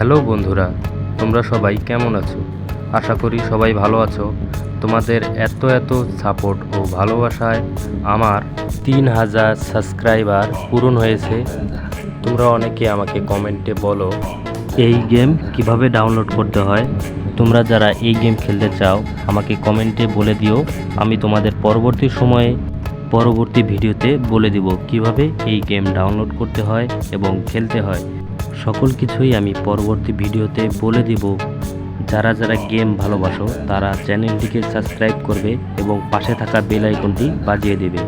Hello বন্ধুরা, তোমরা সবাই কেমন আছো? আশা করি সবাই ভালো আছো। তোমাদের এত সাপোর্ট ও ভালোবাসায় আমার 3000 সাবস্ক্রাইবার পূরণ হয়েছে। তোমরা অনেকে আমাকে কমেন্টে বলো এই গেম কিভাবে ডাউনলোড করতে হয়। তোমরা যারা এই গেম খেলতে চাও আমাকে কমেন্টে বলে দিও, আমি তোমাদের পরবর্তী ভিডিওতে বলে দিব কিভাবে এই গেম ডাউনলোড করতে হয় এবং খেলতে হয়। সকল কিছুই আমি পরবর্তী ভিডিওতে বলে দিব। যারা গেম ভালোবাসো তারা চ্যানেলটিকে সাবস্ক্রাইব করবে এবং পাশে থাকা বেল আইকনটি বাজিয়ে দেবে।